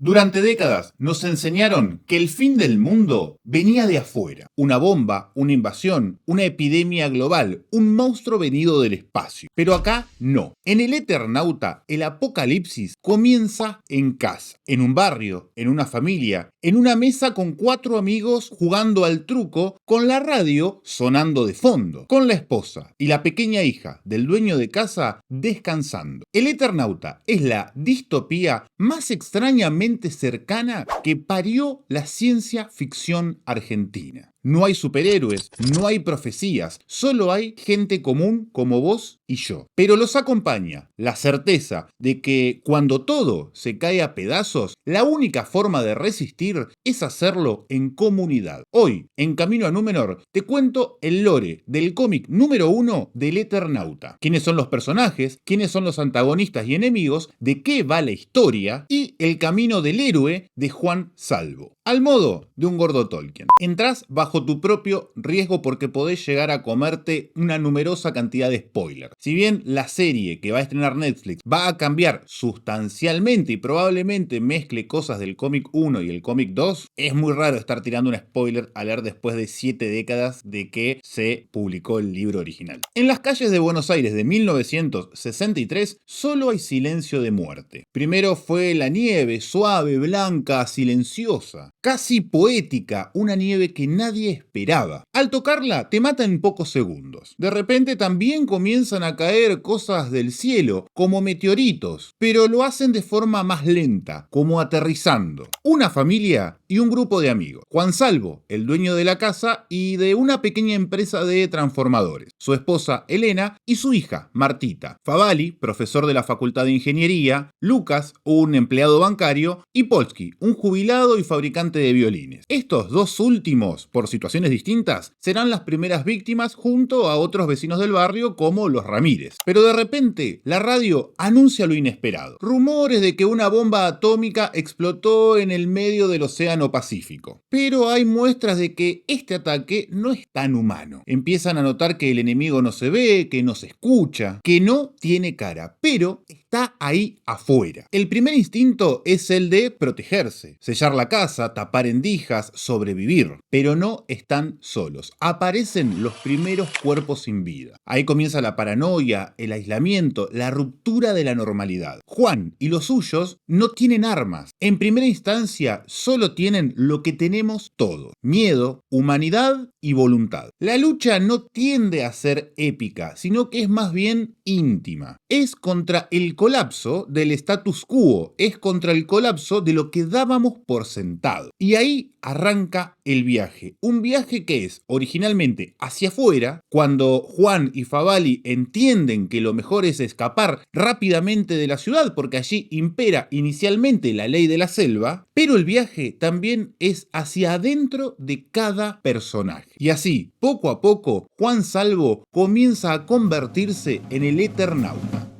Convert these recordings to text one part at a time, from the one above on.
Durante décadas nos enseñaron que el fin del mundo venía de afuera. Una bomba, una invasión, una epidemia global, un monstruo venido del espacio. Pero acá no. En el Eternauta, el apocalipsis comienza en casa, en un barrio, en una familia, en una mesa con 4 amigos jugando al truco, con la radio sonando de fondo, con la esposa y la pequeña hija del dueño de casa descansando. El Eternauta es la distopía más extrañamente cercana que parió la ciencia ficción argentina. No hay superhéroes, no hay profecías, solo hay gente común como vos y yo. Pero los acompaña la certeza de que cuando todo se cae a pedazos, la única forma de resistir es hacerlo en comunidad. Hoy, en Camino a Númenor, te cuento el lore del cómic número 1 del Eternauta. ¿Quiénes son los personajes? ¿Quiénes son los antagonistas y enemigos? ¿De qué va la historia? Y el camino del héroe de Juan Salvo. Al modo de un gordo Tolkien. Entrás bajo tu propio riesgo porque podés llegar a comerte una numerosa cantidad de spoilers. Si bien la serie que va a estrenar Netflix va a cambiar sustancialmente y probablemente mezcle cosas del cómic 1 y el cómic 2, es muy raro estar tirando un spoiler alert después de 7 décadas de que se publicó el libro original. En las calles de Buenos Aires de 1963 solo hay silencio de muerte. Primero fue la nieve, suave, blanca, silenciosa, casi poética, una nieve que nadie esperaba. Al tocarla te mata en pocos segundos. De repente también comienzan a caer cosas del cielo, como meteoritos, pero lo hacen de forma más lenta, como aterrizando. Una familia y un grupo de amigos. Juan Salvo, el dueño de la casa y de una pequeña empresa de transformadores. Su esposa Elena y su hija Martita. Favali, profesor de la Facultad de Ingeniería. Lucas, un empleado bancario. Y Polsky, un jubilado y fabricante de violines. Estos dos últimos, por situaciones distintas, serán las primeras víctimas junto a otros vecinos del barrio como los Ramírez. Pero de repente, la radio anuncia lo inesperado. Rumores de que una bomba atómica explotó en el medio del Océano Pacífico. Pero hay muestras de que este ataque no es tan humano. Empiezan a notar que el enemigo no se ve, que no se escucha, que no tiene cara, pero está ahí afuera. El primer instinto es el de protegerse, sellar la casa, tapar endijas, sobrevivir. Pero no están solos. Aparecen los primeros cuerpos sin vida. Ahí comienza la paranoia, el aislamiento, la ruptura de la normalidad. Juan y los suyos no tienen armas. En primera instancia, solo tienen lo que tenemos todos: miedo, humanidad y voluntad. La lucha no tiende a ser épica, sino que es más bien íntima. Es contra el colapso del status quo, es contra el colapso de lo que dábamos por sentado. Y ahí arranca el viaje. Un viaje que es originalmente hacia afuera, cuando Juan y Favali entienden que lo mejor es escapar rápidamente de la ciudad porque allí impera inicialmente la ley de la selva, pero el viaje también es hacia adentro de cada personaje. Y así, poco a poco, Juan Salvo comienza a convertirse en el Eternauta.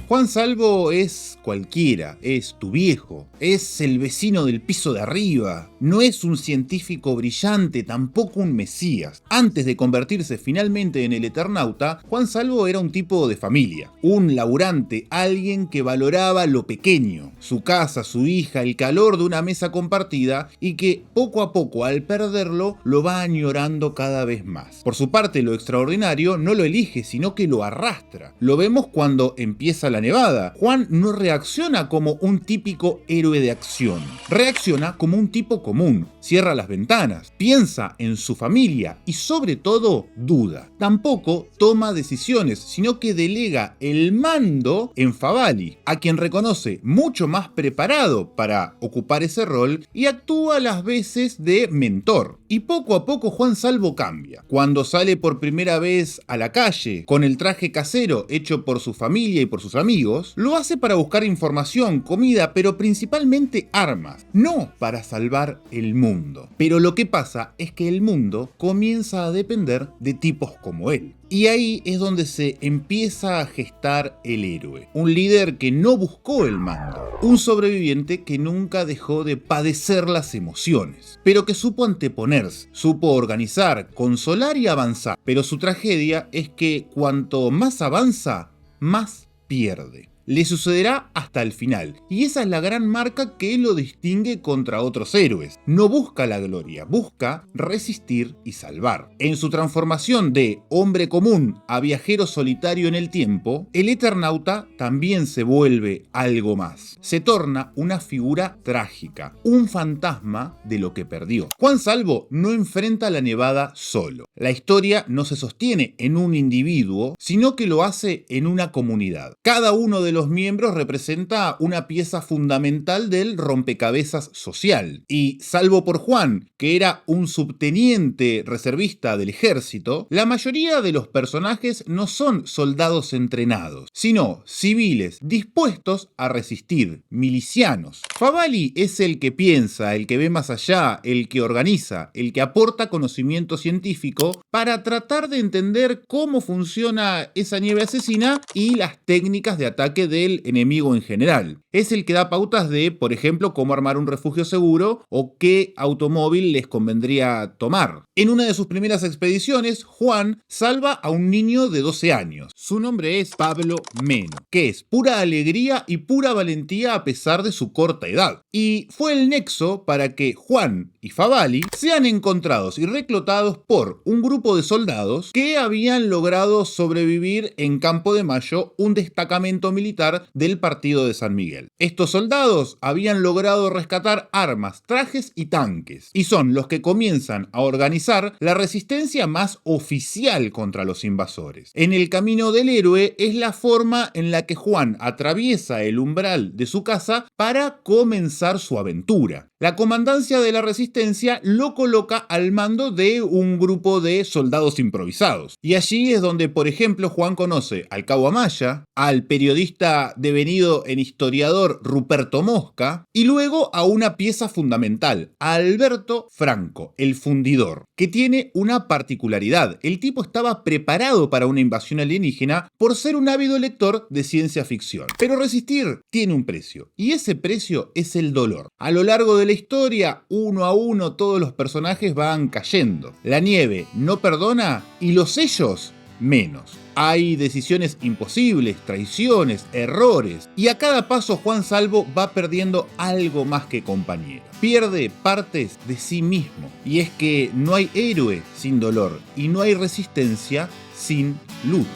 Juan Salvo es cualquiera, es tu viejo, es el vecino del piso de arriba, no es un científico brillante, tampoco un mesías. Antes de convertirse finalmente en el Eternauta, Juan Salvo era un tipo de familia, un laburante, alguien que valoraba lo pequeño, su casa, su hija, el calor de una mesa compartida y que poco a poco al perderlo lo va añorando cada vez más. Por su parte, lo extraordinario no lo elige, sino que lo arrastra. Lo vemos cuando empieza la nevada. Juan no reacciona como un típico héroe de acción, reacciona como un tipo común, cierra las ventanas, piensa en su familia y sobre todo duda. Tampoco toma decisiones, sino que delega el mando en Favali, a quien reconoce mucho más preparado para ocupar ese rol y actúa las veces de mentor. Y poco a poco Juan Salvo cambia. Cuando sale por primera vez a la calle con el traje casero hecho por su familia y por sus amigos, amigos, lo hace para buscar información, comida, pero principalmente armas, no para salvar el mundo. Pero lo que pasa es que el mundo comienza a depender de tipos como él. Y ahí es donde se empieza a gestar el héroe, un líder que no buscó el mando, un sobreviviente que nunca dejó de padecer las emociones, pero que supo anteponerse, supo organizar, consolar y avanzar. Pero su tragedia es que cuanto más avanza, más pierde. Le sucederá hasta el final, y esa es la gran marca que lo distingue contra otros héroes. No busca la gloria, busca resistir y salvar. En su transformación de hombre común a viajero solitario en el tiempo, el Eternauta también se vuelve algo más. Se torna una figura trágica, un fantasma de lo que perdió. Juan Salvo no enfrenta la nevada solo. La historia no se sostiene en un individuo, sino que lo hace en una comunidad. Cada uno de los miembros representa una pieza fundamental del rompecabezas social. Y salvo por Juan, que era un subteniente reservista del ejército, la mayoría de los personajes no son soldados entrenados, sino civiles dispuestos a resistir, milicianos. Favali es el que piensa, el que ve más allá, el que organiza, el que aporta conocimiento científico para tratar de entender cómo funciona esa nieve asesina y las técnicas de ataque del enemigo en general. Es el que da pautas de, por ejemplo, cómo armar un refugio seguro o qué automóvil les convendría tomar. En una de sus primeras expediciones, Juan salva a un niño de 12 años. Su nombre es Pablo Meno, que es pura alegría y pura valentía a pesar de su corta edad. Y fue el nexo para que Juan y Favali sean encontrados y reclutados por un grupo de soldados que habían logrado sobrevivir en Campo de Mayo, un destacamento militar del partido de San Miguel. Estos soldados habían logrado rescatar armas, trajes y tanques, y son los que comienzan a organizar la resistencia más oficial contra los invasores. En el camino del héroe es la forma en la que Juan atraviesa el umbral de su casa para comenzar su aventura. La comandancia de la resistencia lo coloca al mando de un grupo de soldados improvisados. Y allí es donde, por ejemplo, Juan conoce al cabo Amaya, al periodista devenido en historiador Ruperto Mosca, y luego a una pieza fundamental, a Alberto Franco, el fundidor, que tiene una particularidad. El tipo estaba preparado para una invasión alienígena por ser un ávido lector de ciencia ficción. Pero resistir tiene un precio, y ese precio es el dolor. A lo largo de la historia, uno a uno, todos los personajes van cayendo. La nieve no perdona y los sellos menos. Hay decisiones imposibles, traiciones, errores, y a cada paso Juan Salvo va perdiendo algo más que compañero. Pierde partes de sí mismo. Y es que no hay héroe sin dolor y no hay resistencia sin luto.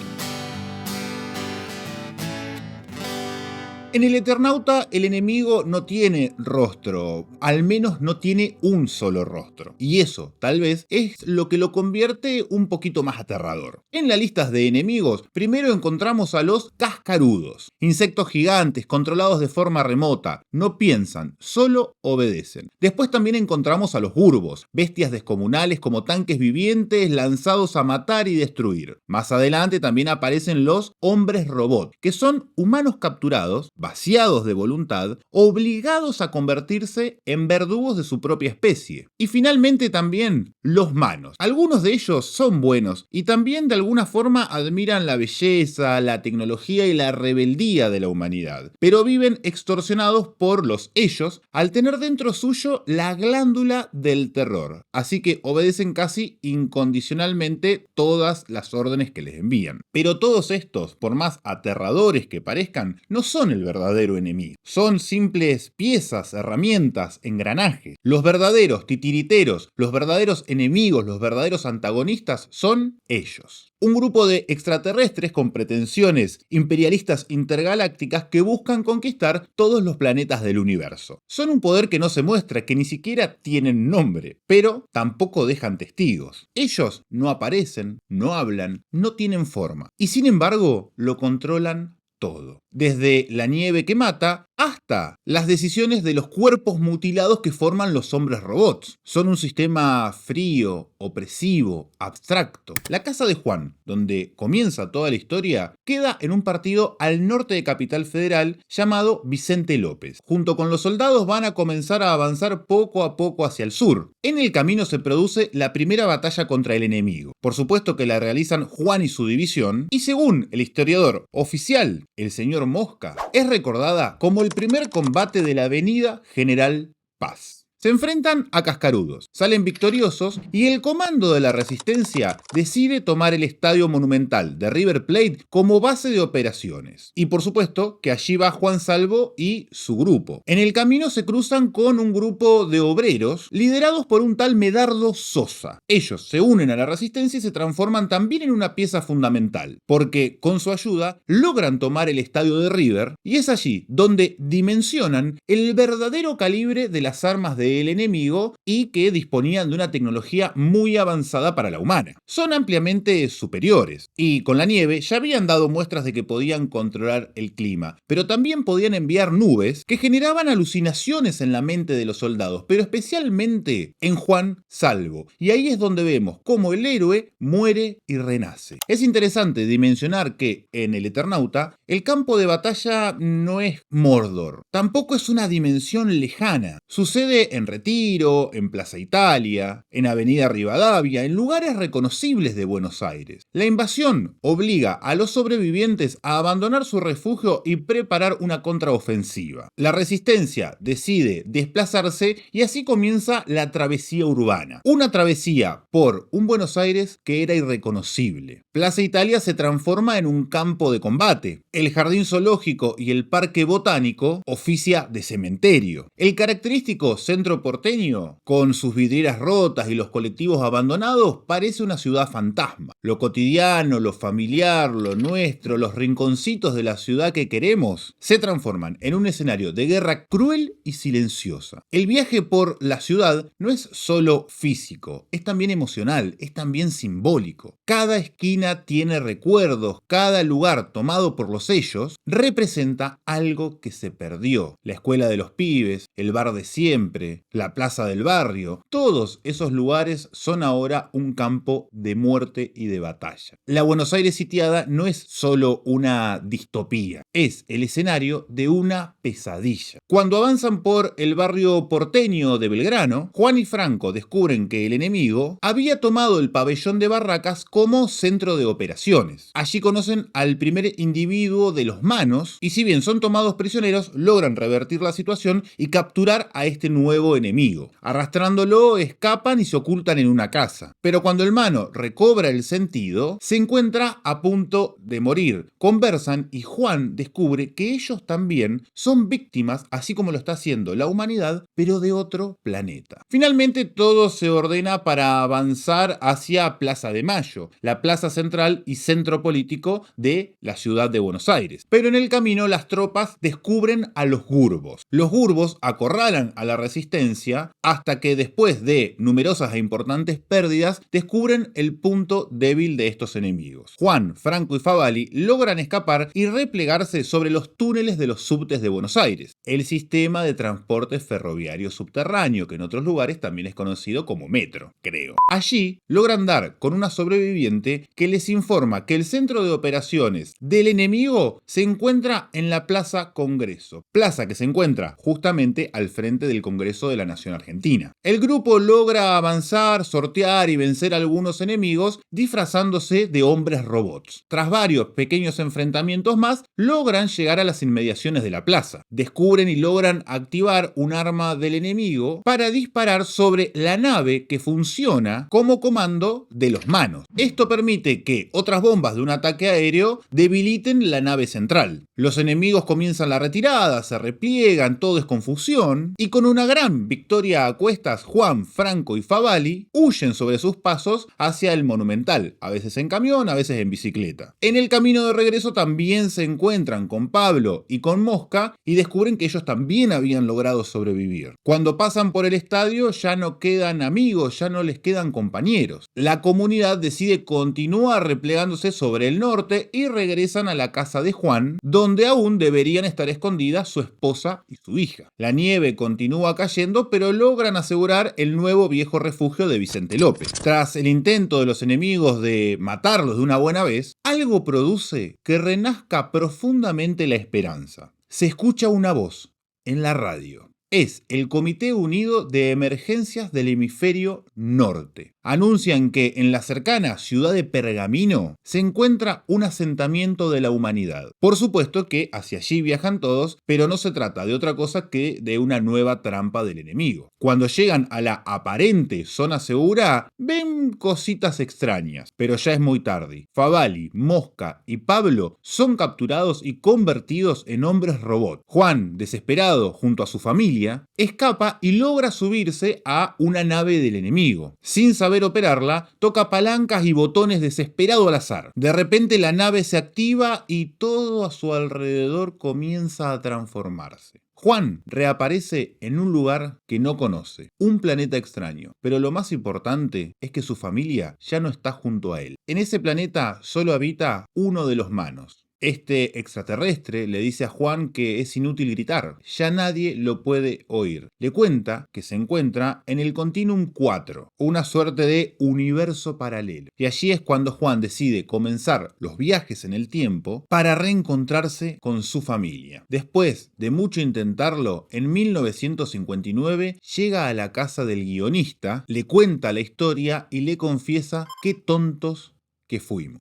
En el Eternauta el enemigo no tiene rostro, al menos no tiene un solo rostro. Y eso, tal vez, es lo que lo convierte un poquito más aterrador. En las listas de enemigos, primero encontramos a los cascarudos, insectos gigantes controlados de forma remota, no piensan, solo obedecen. Después también encontramos a los burbos, bestias descomunales como tanques vivientes lanzados a matar y destruir. Más adelante también aparecen los hombres robot, que son humanos capturados, vaciados de voluntad, obligados a convertirse en verdugos de su propia especie. Y finalmente también los manos. Algunos de ellos son buenos y también de alguna forma admiran la belleza, la tecnología y la rebeldía de la humanidad, pero viven extorsionados por los ellos al tener dentro suyo la glándula del terror, así que obedecen casi incondicionalmente todas las órdenes que les envían. Pero todos estos, por más aterradores que parezcan, no son el verdadero enemigo. Son simples piezas, herramientas, engranajes. Los verdaderos titiriteros, los verdaderos enemigos, los verdaderos antagonistas son ellos. Un grupo de extraterrestres con pretensiones imperialistas intergalácticas que buscan conquistar todos los planetas del universo. Son un poder que no se muestra, que ni siquiera tienen nombre, pero tampoco dejan testigos. Ellos no aparecen, no hablan, no tienen forma, y sin embargo lo controlan todo. Desde la nieve que mata hasta las decisiones de los cuerpos mutilados que forman los hombres robots. Son un sistema frío, opresivo, abstracto. La casa de Juan, donde comienza toda la historia, queda en un partido al norte de Capital Federal llamado Vicente López. Junto con los soldados van a comenzar a avanzar poco a poco hacia el sur. En el camino se produce la primera batalla contra el enemigo. Por supuesto que la realizan Juan y su división, y según el historiador oficial, el señor Mosca, es recordada como el primer combate de la Avenida General Paz. Se enfrentan a cascarudos, salen victoriosos y el comando de la resistencia decide tomar el Estadio Monumental de River Plate como base de operaciones. Y por supuesto que allí va Juan Salvo y su grupo. En el camino se cruzan con un grupo de obreros liderados por un tal Medardo Sosa. Ellos se unen a la resistencia y se transforman también en una pieza fundamental, porque con su ayuda logran tomar el estadio de River y es allí donde dimensionan el verdadero calibre de las armas del enemigo y que disponían de una tecnología muy avanzada para la humana. Son ampliamente superiores y con la nieve ya habían dado muestras de que podían controlar el clima, pero también podían enviar nubes que generaban alucinaciones en la mente de los soldados, pero especialmente en Juan Salvo. Y ahí es donde vemos cómo el héroe muere y renace. Es interesante dimensionar que en el Eternauta el campo de batalla no es Mordor, tampoco es una dimensión lejana. Sucede en Retiro, en Plaza Italia, en Avenida Rivadavia, en lugares reconocibles de Buenos Aires. La invasión obliga a los sobrevivientes a abandonar su refugio y preparar una contraofensiva. La resistencia decide desplazarse y así comienza la travesía urbana. Una travesía por un Buenos Aires que era irreconocible. Plaza Italia se transforma en un campo de combate. El jardín zoológico y el parque botánico oficia de cementerio. El característico centro porteño, con sus vidrieras rotas y los colectivos abandonados, parece una ciudad fantasma. Lo cotidiano, lo familiar, lo nuestro, los rinconcitos de la ciudad que queremos, se transforman en un escenario de guerra cruel y silenciosa. El viaje por la ciudad no es solo físico, es también emocional, es también simbólico. Cada esquina tiene recuerdos, cada lugar tomado por los sellos representa algo que se perdió. La escuela de los pibes, el bar de siempre, la plaza del barrio, todos esos lugares son ahora un campo de muerte y de batalla. La Buenos Aires sitiada no es solo una distopía, es el escenario de una pesadilla. Cuando avanzan por el barrio porteño de Belgrano, Juan y Franco descubren que el enemigo había tomado el pabellón de Barracas como centro de operaciones. Allí conocen al primer individuo de los Manos y si bien son tomados prisioneros, logran revertir la situación y capturar a este nuevo enemigo. Arrastrándolo, escapan y se ocultan en una casa. Pero cuando el Mano recobra el sentido, se encuentra a punto de morir. Conversan y Juan descubre que ellos también son víctimas, así como lo está haciendo la humanidad, pero de otro planeta. Finalmente todo se ordena para avanzar hacia Plaza de Mayo, la plaza central y centro político de la ciudad de Buenos Aires. Pero en el camino las tropas descubren a los Gurbos. Los Gurbos acorralan a la resistencia hasta que después de numerosas e importantes pérdidas descubren el punto débil de estos enemigos. Juan, Franco y Favalli logran escapar y replegarse sobre los túneles de los subtes de Buenos Aires, el sistema de transporte ferroviario subterráneo que en otros lugares también es conocido como metro, creo. Allí logran dar con una sobreviviente que les informa que el centro de operaciones del enemigo se encuentra en la Plaza Congreso, plaza que se encuentra justamente al frente del Congreso de la Nación Argentina. El grupo logra avanzar, sortear y vencer a algunos enemigos disfrazándose de hombres robots. Tras varios pequeños enfrentamientos más, logran llegar a las inmediaciones de la plaza. Descubren y logran activar un arma del enemigo para disparar sobre la nave que funciona como comando de los Manos. Esto permite que otras bombas de un ataque aéreo debiliten la nave central. Los enemigos comienzan la retirada, se repliegan, todo es confusión, y con una gran Juan, Victoria a cuestas, Juan, Franco y Favalli huyen sobre sus pasos hacia el Monumental, a veces en camión, a veces en bicicleta. En el camino de regreso también se encuentran con Pablo y con Mosca y descubren que ellos también habían logrado sobrevivir. Cuando pasan por el estadio ya no quedan amigos, ya no les quedan compañeros. La comunidad decide continuar replegándose sobre el norte y regresan a la casa de Juan, donde aún deberían estar escondidas su esposa y su hija. La nieve continúa cayendo, pero logran asegurar el nuevo viejo refugio de Vicente López. Tras el intento de los enemigos de matarlos de una buena vez, algo produce que renazca profundamente la esperanza. Se escucha una voz en la radio. Es el Comité Unido de Emergencias del Hemisferio Norte. Anuncian que en la cercana ciudad de Pergamino se encuentra un asentamiento de la humanidad. Por supuesto que hacia allí viajan todos, pero no se trata de otra cosa que de una nueva trampa del enemigo. Cuando llegan a la aparente zona segura, ven cositas extrañas, pero ya es muy tarde. Favalli, Mosca y Pablo son capturados y convertidos en hombres robot. Juan, desesperado junto a su familia, escapa y logra subirse a una nave del enemigo. Sin saber operarla, toca palancas y botones desesperado al azar. De repente la nave se activa y todo a su alrededor comienza a transformarse. Juan reaparece en un lugar que no conoce, un planeta extraño, pero lo más importante es que su familia ya no está junto a él. En ese planeta solo habita uno de los manos. Este extraterrestre le dice a Juan que es inútil gritar, ya nadie lo puede oír. Le cuenta que se encuentra en el Continuum 4, una suerte de universo paralelo. Y allí es cuando Juan decide comenzar los viajes en el tiempo para reencontrarse con su familia. Después de mucho intentarlo, en 1959 llega a la casa del guionista, le cuenta la historia y le confiesa qué tontos que fuimos.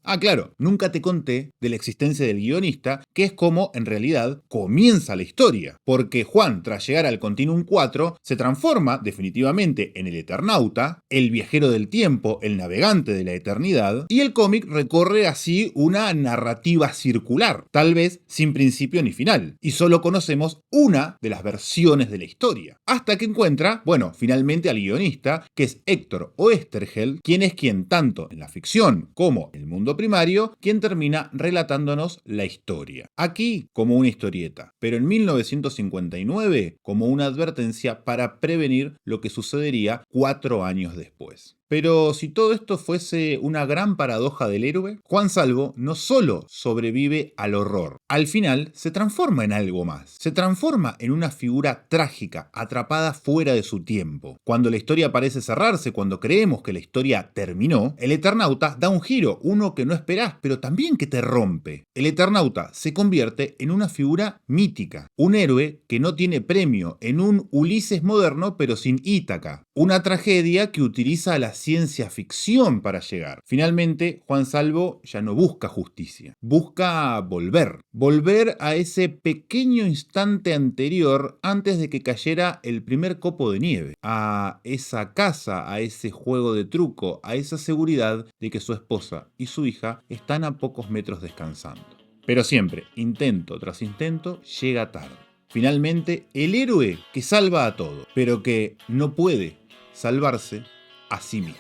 Ah, claro, nunca te conté de la existencia del guionista, que es como, en realidad, comienza la historia. Porque Juan, tras llegar al Continuum 4, se transforma definitivamente en el Eternauta, el viajero del tiempo, el navegante de la eternidad, y el cómic recorre así una narrativa circular, tal vez sin principio ni final, y solo conocemos una de las versiones de la historia. Hasta que encuentra, finalmente al guionista, que es Héctor Oesterheld, quien tanto en la ficción como en el mundo primario, quien termina relatándonos la historia. Aquí como una historieta, pero en 1959 como una advertencia para prevenir lo que sucedería 4 años después. Pero si todo esto fuese una gran paradoja del héroe, Juan Salvo no solo sobrevive al horror, al final se transforma en algo más. Se transforma en una figura trágica, atrapada fuera de su tiempo. Cuando la historia parece cerrarse, cuando creemos que la historia terminó, el Eternauta da un giro, uno que no esperás, pero también que te rompe. El Eternauta se convierte en una figura mítica, un héroe que no tiene premio, en un Ulises moderno pero sin Ítaca, una tragedia que utiliza la ciencia ficción para llegar. Finalmente, Juan Salvo ya no busca justicia, busca volver a ese pequeño instante anterior antes de que cayera el primer copo de nieve, a esa casa, a ese juego de truco, a esa seguridad de que su esposa y su hija están a pocos metros descansando. Pero siempre, intento tras intento, llega tarde. Finalmente, el héroe que salva a todo, pero que no puede salvarse a sí mismo.